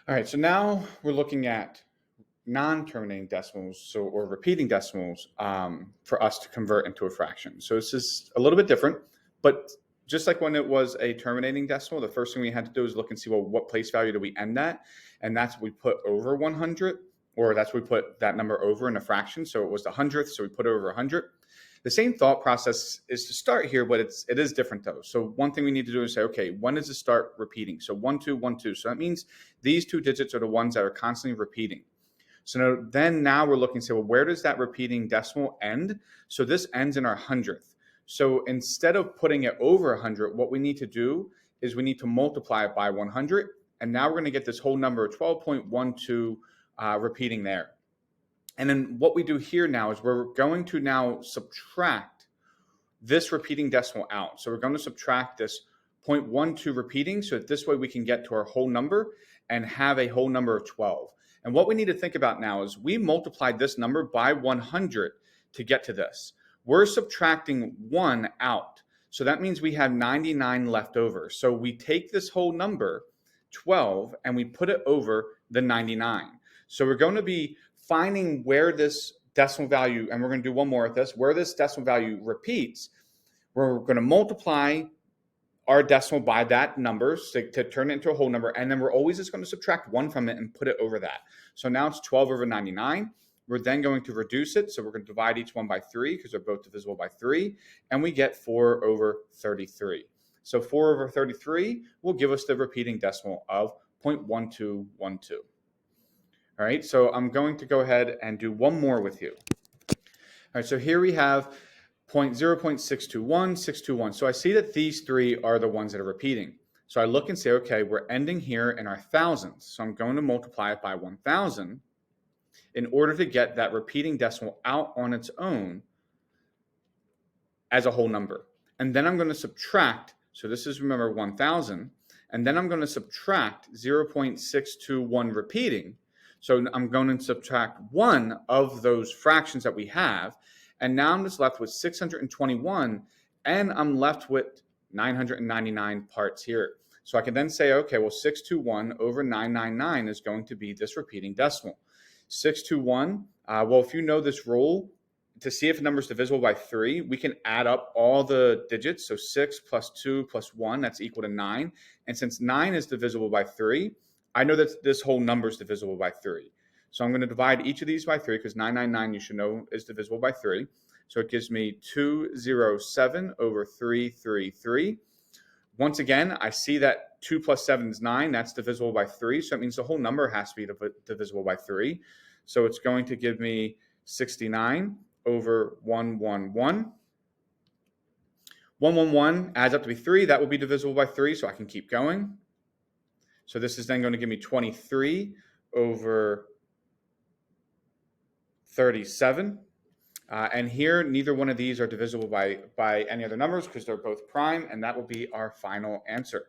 All right, so now we're looking at non-terminating decimals, or repeating decimals, for us to convert into a fraction. So this is a little bit different, but just like when it was a terminating decimal, the first thing we had to do is look and see, well, what place value do we end at? And that's what we put over 100, or that's what we put that number over in a fraction. So it was the hundredth, so we put it over 100. The same thought process is to start here, but it is different though. So one thing we need to do is say, okay, when does it start repeating? So 1, 2, 1, 2. So that means these two digits are the ones that are constantly repeating. So now we're looking to say, well, where does that repeating decimal end? So this ends in our hundredth. So instead of putting it over 100, what we need to do is we need to multiply it by 100. And now we're going to get this whole number, 12.12, repeating there. And then what we do here now is we're going to now subtract this repeating decimal out. So we're going to subtract this 0.12 repeating, so that this way we can get to our whole number and have a whole number of 12. And what we need to think about now is we multiplied this number by 100 to get to this. We're subtracting 1 out. So that means we have 99 left over. So we take this whole number, 12, and we put it over the 99. So we're going to be finding where this decimal value, and we're going to do one more at this, where this decimal value repeats. We're going to multiply our decimal by that number to turn it into a whole number, and then we're always just going to subtract 1 from it and put it over that. So now it's 12 over 99. We're then going to reduce it, so we're going to divide each one by 3 because they're both divisible by 3, and we get 4 over 33. So 4 over 33 will give us the repeating decimal of 0.1212. All right, so I'm going to go ahead and do one more with you. All right, so here we have 0.621, 621. So I see that these three are the ones that are repeating. So I look and say, okay, we're ending here in our thousands. So I'm going to multiply it by 1,000 in order to get that repeating decimal out on its own as a whole number. And then I'm going to subtract, so this is, remember, 1,000, and then I'm going to subtract 0.621 repeating. So I'm going to subtract 1 of those fractions that we have, and now I'm just left with 621, and I'm left with 999 parts here. So I can then say, okay, well, 621 over 999 is going to be this repeating decimal. 621, well, if you know this rule, to see if a number is divisible by 3, we can add up all the digits. So 6 plus 2 plus 1, that's equal to 9. And since 9 is divisible by 3, I know that this whole number is divisible by 3. So I'm going to divide each of these by 3 because 999, you should know, is divisible by 3. So it gives me 207 over 333. Once again, I see that 2 plus 7 is 9. That's divisible by 3. So that means the whole number has to be divisible by 3. So it's going to give me 69 over 111. 111 adds up to be 3. That will be divisible by 3, so I can keep going. So this is then going to give me 23 over 37. And here, neither one of these are divisible by any other numbers because they're both prime, and that will be our final answer.